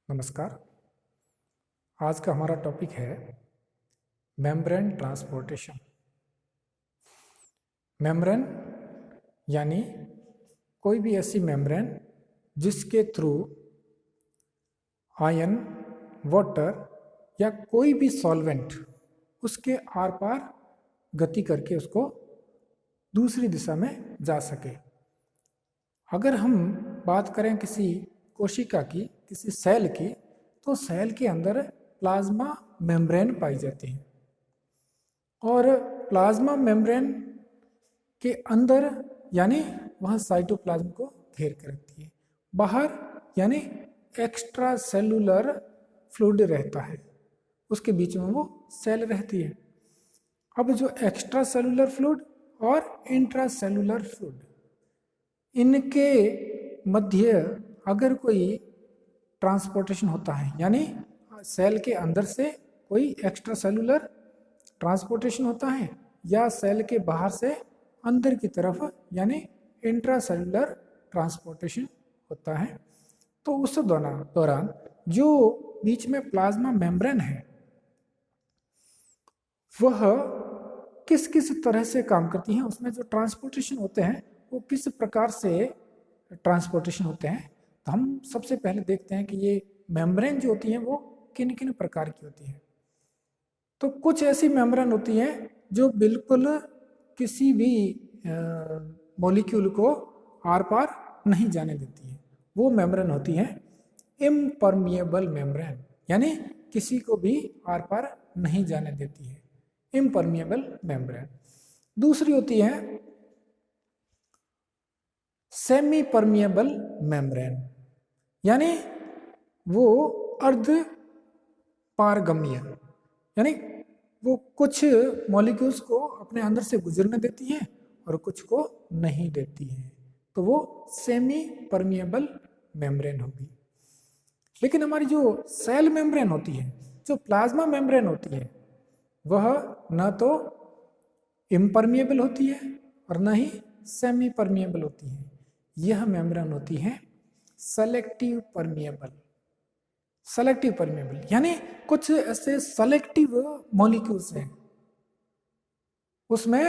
नमस्कार। आज का हमारा टॉपिक है मेम्ब्रेन ट्रांसपोर्टेशन। मेम्ब्रेन यानी कोई भी ऐसी मेम्ब्रेन जिसके थ्रू आयन, वाटर या कोई भी सॉल्वेंट उसके आर पार गति करके उसको दूसरी दिशा में जा सके। अगर हम बात करें किसी कोशिका की, किसी सेल की, तो सेल के अंदर प्लाज्मा मेम्ब्रेन पाई जाती है और प्लाज्मा मेम्ब्रेन के अंदर यानी वह साइटोप्लाज्म को घेर कर रखती है। बाहर यानी एक्स्ट्रा सेलुलर फ्लूइड रहता है, उसके बीच में वो सेल रहती है। अब जो एक्स्ट्रा सेलुलर फ्लूइड और इंट्रा सेलुलर फ्लूइड, इनके मध्य अगर कोई ट्रांसपोर्टेशन होता है यानी सेल के अंदर से कोई एक्स्ट्रा सेलुलर ट्रांसपोर्टेशन होता है या सेल के बाहर से अंदर की तरफ यानी इंट्रा सेलुलर ट्रांसपोर्टेशन होता है, तो उस दौरान जो बीच में प्लाज्मा मेम्ब्रेन है वह किस किस तरह से काम करती हैं, उसमें जो ट्रांसपोर्टेशन होते हैं वो किस प्रकार से ट्रांसपोर्टेशन होते हैं। तो हम सबसे पहले देखते हैं कि ये मेम्ब्रेन जो होती हैं वो किन किन प्रकार की होती हैं। तो कुछ ऐसी मेम्ब्रेन होती हैं जो बिल्कुल किसी भी मॉलिक्यूल को आर पार नहीं जाने देती है। वो मेम्ब्रेन होती है इम्परमिएबल मेम्ब्रेन, यानी किसी को भी आर पार नहीं जाने देती है, इम्परमिएबल मेम्ब्रेन। दूसरी होती है सेमी परमिएबल मेम्ब्रेन, यानी वो अर्ध पारगम्य, यानी वो कुछ मॉलिक्यूल्स को अपने अंदर से गुजरने देती है और कुछ को नहीं देती है, तो वो सेमी परमिएबल मेम्ब्रेन होगी। लेकिन हमारी जो सेल मेम्ब्रेन होती है, जो प्लाज्मा मेम्ब्रेन होती है, वह न तो इम्परमिएबल होती है और न ही सेमी परमिएबल होती है। यह मेम्ब्रेन होती है सेलेक्टिव परमिएबल। सेलेक्टिव परमिएबल यानी कुछ ऐसे सेलेक्टिव मॉलिक्यूल्स हैं, उसमें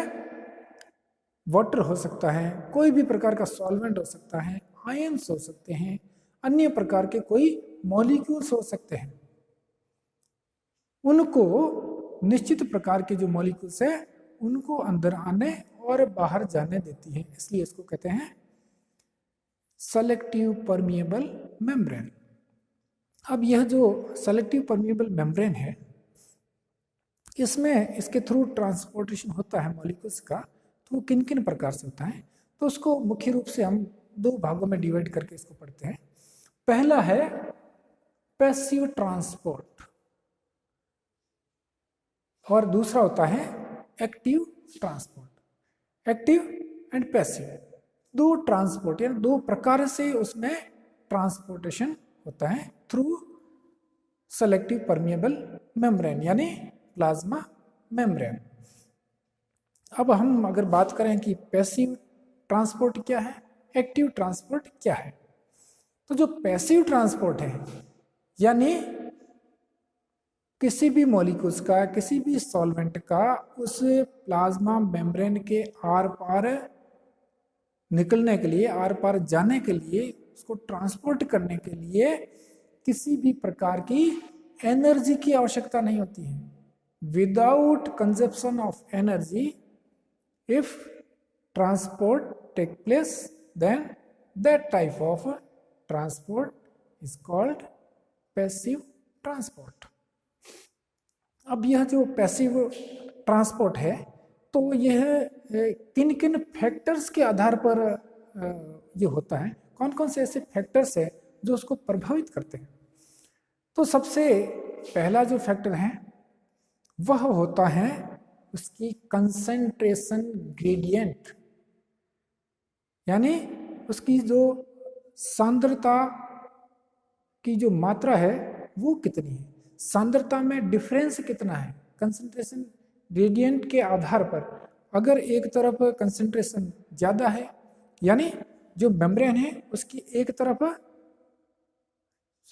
वाटर हो सकता है, कोई भी प्रकार का सॉल्वेंट हो सकता है, आयंस हो सकते हैं, अन्य प्रकार के कोई मॉलिक्यूल्स हो सकते हैं। उनको निश्चित प्रकार के जो मॉलिक्यूल्स है उनको अंदर आने और बाहर जाने देती है, इसलिए इसको कहते हैं सेलेक्टिव परमिएबल मेम्ब्रेन। अब यह जो सेलेक्टिव परमिएबल मेम्ब्रेन है, इसमें इसके थ्रू ट्रांसपोर्टेशन होता है मॉलिक्यूल्स का, तो वो किन किन प्रकार से होता है, तो उसको मुख्य रूप से हम दो भागों में डिवाइड करके इसको पढ़ते हैं। पहला है पैसिव ट्रांसपोर्ट और दूसरा होता है active transport. Active and passive दो ट्रांसपोर्ट यानी दो प्रकार से उसमें ट्रांसपोर्टेशन होता है थ्रू सेलेक्टिव परमिएबल मेम्ब्रेन यानी प्लाज्मा मेम्ब्रेन। अब हम अगर बात करें कि पैसिव ट्रांसपोर्ट क्या है, एक्टिव ट्रांसपोर्ट क्या है, तो जो पैसिव ट्रांसपोर्ट है यानी किसी भी मॉलिक्यूल्स का, किसी भी सॉल्वेंट का उस प्लाज्मा मेम्ब्रेन के आर पार निकलने के लिए, आर पार जाने के लिए, उसको ट्रांसपोर्ट करने के लिए किसी भी प्रकार की एनर्जी की आवश्यकता नहीं होती है। Without consumption of energy if transport take place, then that type of transport is called passive transport. अब यह जो पैसिव ट्रांसपोर्ट है, तो यह किन किन फैक्टर्स के आधार पर ये होता है, कौन कौन से ऐसे फैक्टर्स है जो उसको प्रभावित करते हैं। तो सबसे पहला जो फैक्टर है वह होता है उसकी कंसंट्रेशन ग्रेडियंट, यानी उसकी जो सांद्रता की जो मात्रा है वो कितनी है, सांद्रता में डिफरेंस कितना है। कंसंट्रेशन ग्रेडियंट के आधार पर अगर एक तरफ कंसंट्रेशन ज़्यादा है यानी जो मेम्ब्रेन है उसकी एक तरफ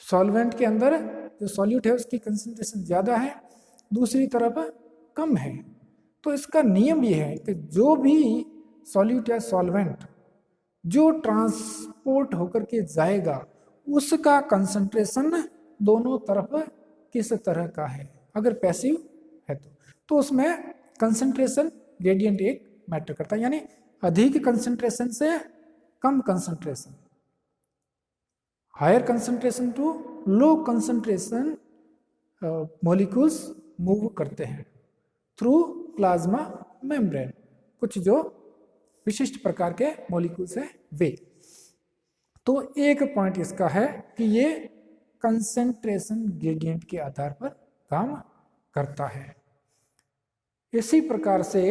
सॉल्वेंट के अंदर जो सॉल्यूट है उसकी कंसंट्रेशन ज़्यादा है, दूसरी तरफ कम है। तो इसका नियम ये है कि जो भी सॉल्यूट या सॉल्वेंट जो ट्रांसपोर्ट होकर के जाएगा उसका कंसंट्रेशन दोनों तरफ किस तरह का है, अगर पैसिव है तो उसमें कंसंट्रेशन ग्रेडियंट एक मैटर करता है, यानी अधिक कंसंट्रेशन से कम concentration, higher concentration to low concentration molecules move करते हैं थ्रू प्लाज्मा मेम्ब्रेन। कुछ जो विशिष्ट प्रकार के मॉलिक्यूल्स हैं वे। तो एक पॉइंट इसका है कि ये कंसंट्रेशन ग्रेडियंट के आधार पर काम करता है। इसी प्रकार से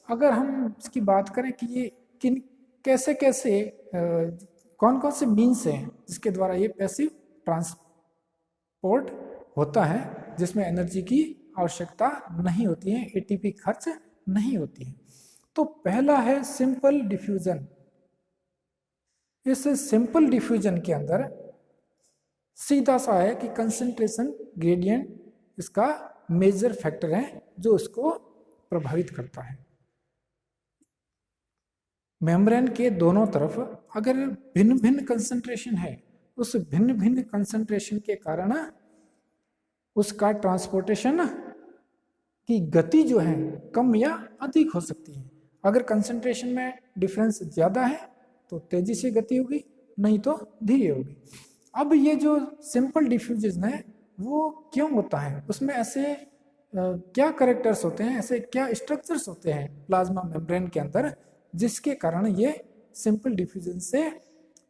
अगर हम इसकी बात करें कि ये किन कैसे कैसे कौन कौन से मीन्स हैं जिसके द्वारा ये पैसिव ट्रांसपोर्ट होता है, जिसमें एनर्जी की आवश्यकता नहीं होती है, एटीपी खर्च नहीं होती है। तो पहला है सिंपल डिफ्यूजन। इस सिंपल डिफ्यूजन के अंदर सीधा सा है कि कंसंट्रेशन ग्रेडियंट इसका मेजर फैक्टर है जो इसको प्रभावित करता है। मेम्ब्रेन के दोनों तरफ अगर भिन्न भिन्न कंसंट्रेशन है, उस भिन्न भिन्न कंसंट्रेशन के कारण उसका ट्रांसपोर्टेशन की गति जो है कम या अधिक हो सकती है। अगर कंसंट्रेशन में डिफरेंस ज़्यादा है तो तेजी से गति होगी, नहीं तो धीरे होगी। अब ये जो सिंपल डिफ्यूजन है वो क्यों होता है, उसमें ऐसे क्या कैरेक्टर्स होते हैं, ऐसे क्या स्ट्रक्चर्स होते हैं प्लाज्मा मेम्ब्रेन के अंदर जिसके कारण ये सिंपल डिफ्यूजन से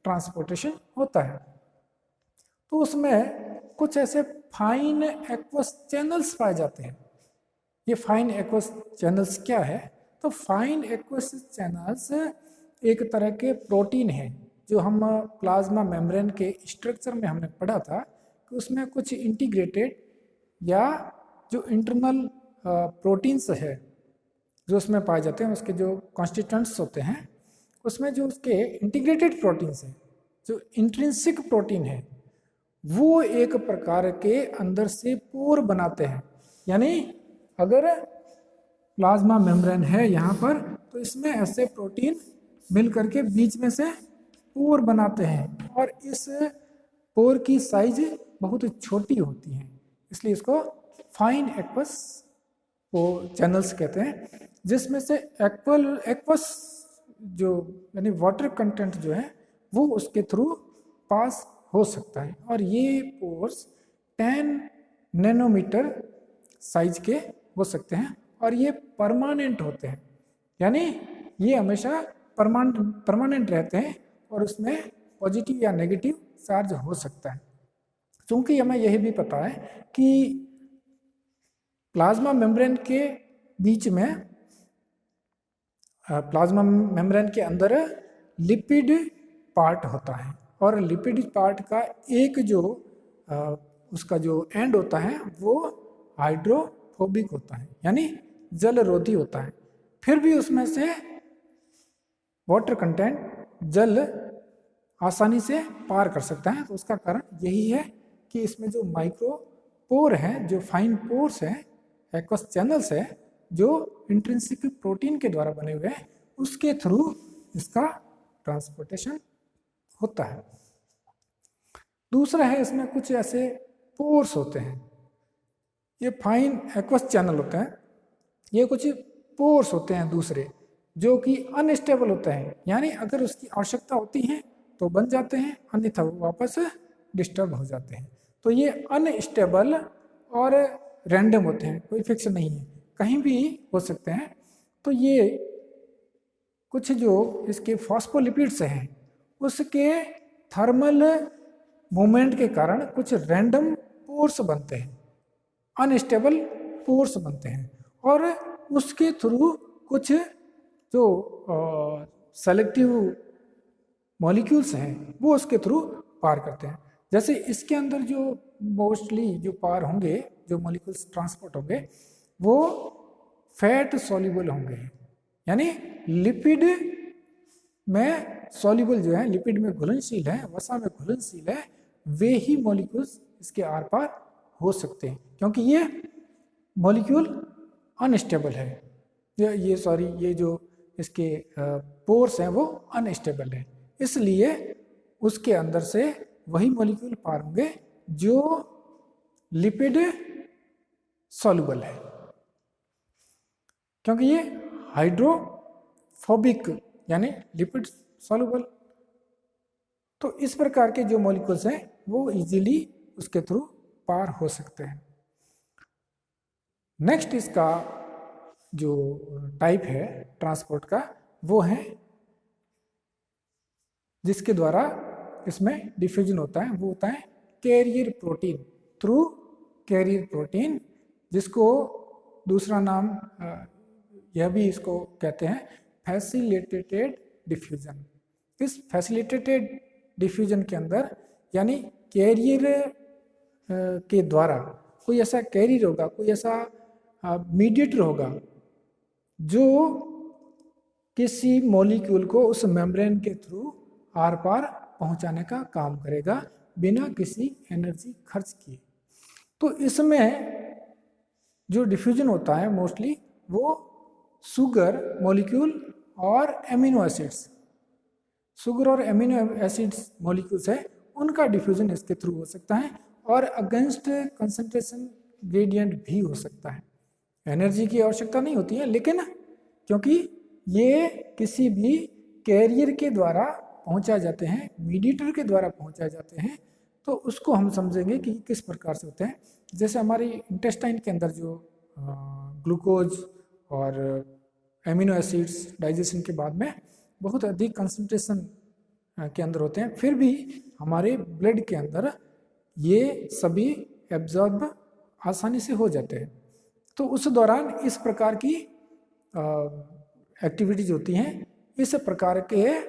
ट्रांसपोर्टेशन होता है। तो उसमें कुछ ऐसे फाइन एक्वस चैनल्स पाए जाते हैं। ये फाइन एक्वस चैनल्स क्या है, तो फाइन एक्वस चैनल्स एक तरह के प्रोटीन हैं जो हम प्लाज्मा मेम्ब्रेन के स्ट्रक्चर में हमने पढ़ा था कि उसमें कुछ इंटीग्रेटेड या जो इंटरनल प्रोटीन्स है जो उसमें पाए जाते हैं, उसके जो कॉन्स्टिट्यूएंट्स होते हैं, उसमें जो उसके इंटीग्रेटेड प्रोटीन्स हैं, जो इंट्रिंसिक प्रोटीन है, वो एक प्रकार के अंदर से पोर बनाते हैं। यानी अगर प्लाज्मा मेम्ब्रेन है यहाँ पर तो इसमें ऐसे प्रोटीन मिल करके बीच में से पोर बनाते हैं और इस पोर की साइज बहुत छोटी होती है, इसलिए इसको फाइन एक्वस चैनल्स कहते हैं, जिसमें से एक्वस जो यानी वाटर कंटेंट जो है वो उसके थ्रू पास हो सकता है। और ये पोर्स 10 नैनोमीटर साइज के हो सकते हैं और ये परमानेंट होते हैं, यानी ये हमेशा परमानेंट रहते हैं और उसमें पॉजिटिव या नेगेटिव चार्ज हो सकता है। क्योंकि हमें यह भी पता है कि प्लाज्मा मेम्ब्रेन के बीच में प्लाज्मा मेम्ब्रेन के अंदर लिपिड पार्ट होता है और लिपिड पार्ट का एक जो उसका जो एंड होता है वो हाइड्रोफोबिक होता है, यानी जलरोधी होता है। फिर भी उसमें से वाटर कंटेंट जल आसानी से पार कर सकता है। तो उसका कारण यही है कि इसमें जो माइक्रोपोर हैं, जो फाइन पोर्स हैं, एक्वस चैनल्स है, जो इंट्रिंसिक प्रोटीन के द्वारा बने हुए हैं, उसके थ्रू इसका ट्रांसपोर्टेशन होता है। दूसरा है इसमें कुछ ऐसे पोर्स होते हैं, ये फाइन एक्वस चैनल होते हैं, ये कुछ पोर्स होते हैं दूसरे जो कि अनस्टेबल होते हैं, यानी अगर उसकी आवश्यकता होती है तो बन जाते हैं, अन्यथा वापस डिस्टर्ब हो जाते हैं। तो ये अनस्टेबल और रैंडम होते हैं, कोई फिक्स नहीं है, कहीं भी हो सकते हैं। तो ये कुछ जो इसके फॉस्फोलिपिड्स हैं उसके थर्मल मूवमेंट के कारण कुछ रैंडम पोर्स बनते हैं, अनस्टेबल पोर्स बनते हैं और उसके थ्रू कुछ जो सेलेक्टिव मॉलिक्यूल्स हैं वो उसके थ्रू पार करते हैं। जैसे इसके अंदर जो मोस्टली जो पार होंगे, जो मॉलिक्यूल्स ट्रांसपोर्ट होंगे, वो फैट सॉल्युबल होंगे, यानी लिपिड में सॉल्युबल जो है, लिपिड में घुलनशील है, वसा में घुलनशील है, वे ही मॉलिक्यूल्स इसके आर पार हो सकते हैं, क्योंकि ये मॉलिक्यूल अनस्टेबल है, ये जो इसके पोर्स हैं वो अनस्टेबल है, इसलिए उसके अंदर से वही मॉलिक्यूल पार होंगे जो लिपिड सॉल्युबल है, क्योंकि ये हाइड्रोफोबिक यानी लिपिड सॉल्युबल। तो इस प्रकार के जो मॉलिक्यूल्स हैं वो इजीली उसके थ्रू पार हो सकते हैं। नेक्स्ट इसका जो टाइप है ट्रांसपोर्ट का वो है जिसके द्वारा इसमें डिफ्यूजन होता है, वो होता है carrier protein, through carrier protein, जिसको दूसरा नाम यह भी इसको कहते हैं फैसिलिटेटेड डिफ्यूजन। इस फैसिलिटेटेड डिफ्यूजन के अंदर यानी कैरियर के द्वारा कोई ऐसा कैरियर होगा, कोई ऐसा मीडिएटर होगा जो किसी मॉलिक्यूल को उस मेम्ब्रेन के थ्रू आर पार पहुंचाने का काम करेगा बिना किसी एनर्जी खर्च किए। तो इसमें जो डिफ्यूजन होता है मोस्टली वो शुगर मॉलिक्यूल और एमिनो एसिड्स, शुगर और एमिनो एसिड्स मॉलिक्यूल्स है उनका डिफ्यूजन इसके थ्रू हो सकता है, और अगेंस्ट कंसंट्रेशन ग्रेडियंट भी हो सकता है। एनर्जी की आवश्यकता नहीं होती है, लेकिन क्योंकि ये किसी भी कैरियर के द्वारा पहुंचाए जाते हैं, मीडिएटर के द्वारा पहुंचाए जाते हैं, तो उसको हम समझेंगे कि किस प्रकार से होते हैं। जैसे हमारी इंटेस्टाइन के अंदर जो ग्लूकोज और एमिनो एसिड्स डाइजेशन के बाद में बहुत अधिक कंसंट्रेशन के अंदर होते हैं, फिर भी हमारे ब्लड के अंदर ये सभी एब्जॉर्ब आसानी से हो जाते हैं। तो उस दौरान इस प्रकार की एक्टिविटीज होती हैं, इस प्रकार के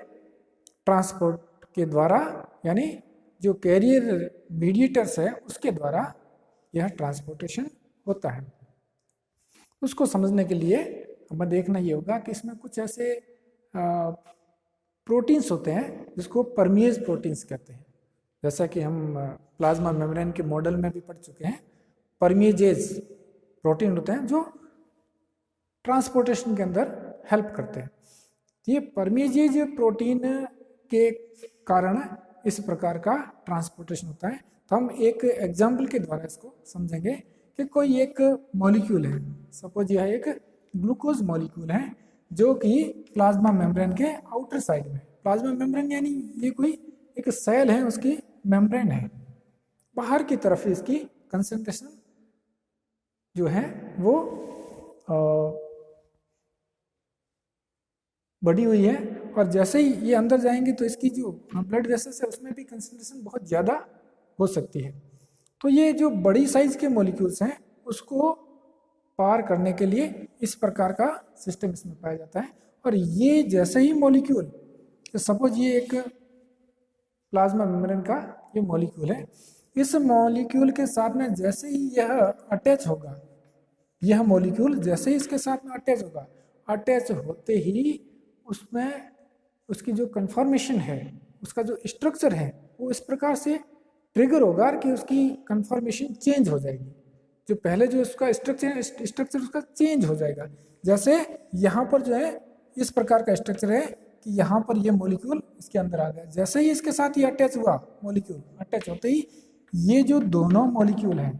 ट्रांसपोर्ट के द्वारा यानी जो कैरियर मीडिएटर्स है उसके द्वारा यह ट्रांसपोर्टेशन होता है। उसको समझने के लिए हमें देखना ये होगा कि इसमें कुछ ऐसे प्रोटीन्स होते हैं जिसको परमिएज प्रोटीन्स कहते हैं, जैसा कि हम प्लाज्मा मेम्ब्रेन के मॉडल में भी पढ़ चुके हैं। परमिएजेज प्रोटीन होते हैं जो ट्रांसपोर्टेशन के अंदर हेल्प करते हैं। ये परमिएजेज प्रोटीन के कारण इस प्रकार का ट्रांसपोर्टेशन होता है। तो हम एक एग्जाम्पल के द्वारा इसको समझेंगे कि कोई एक मॉलिक्यूल है, सपोज यह एक ग्लूकोज मॉलिक्यूल है जो कि प्लाज्मा मेम्ब्रेन के आउटर साइड में, प्लाज्मा मेम्ब्रेन यानी ये कोई एक सेल है उसकी मेम्ब्रेन है, बाहर की तरफ इसकी कंसंट्रेशन जो है वो बढ़ी हुई है, और जैसे ही ये अंदर जाएंगे तो इसकी जो ब्लड वेसल्स है उसमें भी कंसंट्रेशन बहुत ज़्यादा हो सकती है। तो ये जो बड़ी साइज के मॉलिक्यूल्स हैं उसको पार करने के लिए इस प्रकार का सिस्टम इसमें पाया जाता है। और ये जैसे ही मॉलिक्यूल, तो सपोज ये एक प्लाज्मा मेम्ब्रेन का ये मॉलिक्यूल है, इस मॉलिक्यूल के साथ में जैसे ही यह अटैच होगा, यह मॉलिक्यूल जैसे ही इसके साथ में अटैच होगा, अटैच होते ही उसमें उसकी जो कन्फॉर्मेशन है, उसका जो स्ट्रक्चर है वो इस प्रकार से ट्रिगर होगा कि उसकी कन्फॉर्मेशन चेंज हो जाएगी। जो पहले जो उसका स्ट्रक्चर उसका चेंज हो जाएगा। जैसे यहाँ पर जो है इस प्रकार का स्ट्रक्चर है कि यहाँ पर ये मॉलिक्यूल इसके अंदर आ गया, जैसे ही इसके साथ ये अटैच हुआ, मॉलिक्यूल अटैच होते ही ये जो दोनों मॉलिक्यूल हैं,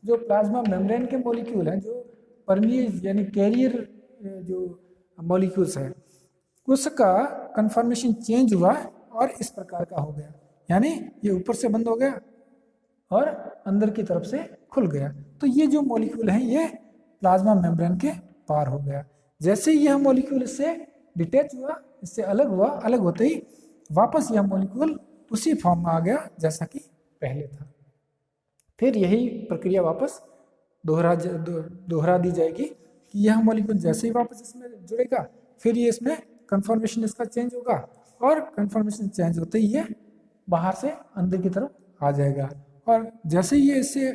जो प्लाज्मा मेम्ब्रेन के मॉलिक्यूल हैं, जो परमिएज यानी कैरियर जो मॉलिक्यूल्स है, उसका कन्फर्मेशन चेंज हुआ और इस प्रकार का हो गया, यानी ये ऊपर से बंद हो गया और अंदर की तरफ से खुल गया। तो ये जो मॉलिक्यूल है ये प्लाज्मा मेम्ब्रेन के पार हो गया। जैसे ही यह मॉलिक्यूल इससे डिटैच हुआ, इससे अलग हुआ, अलग होते ही वापस यह मॉलिक्यूल उसी फॉर्म में आ गया जैसा कि पहले था। फिर यही प्रक्रिया वापस दोहरा दी जाएगी कि यह मॉलिक्यूल जैसे ही वापस इसमें जुड़ेगा, फिर ये इसमें कन्फर्मेशन इसका चेंज होगा, और कन्फर्मेशन चेंज होते ही ये बाहर से अंदर की तरफ आ जाएगा, और जैसे ही ये इससे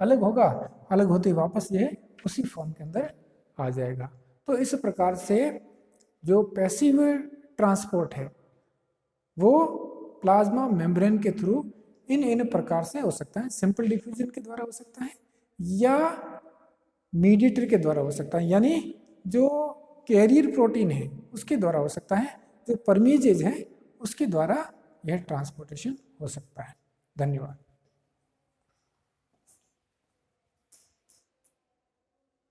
अलग होगा, अलग होते ही वापस ये उसी फॉर्म के अंदर आ जाएगा। तो इस प्रकार से जो पैसिव ट्रांसपोर्ट है वो प्लाज्मा मेम्ब्रेन के थ्रू इन प्रकार से हो सकता है। सिंपल डिफ्यूजन के द्वारा हो सकता है या मीडिएटर के द्वारा हो सकता है, यानी जो कैरियर प्रोटीन है उसके द्वारा हो सकता है, जो परमीजेज है उसके द्वारा यह ट्रांसपोर्टेशन हो सकता है। धन्यवाद।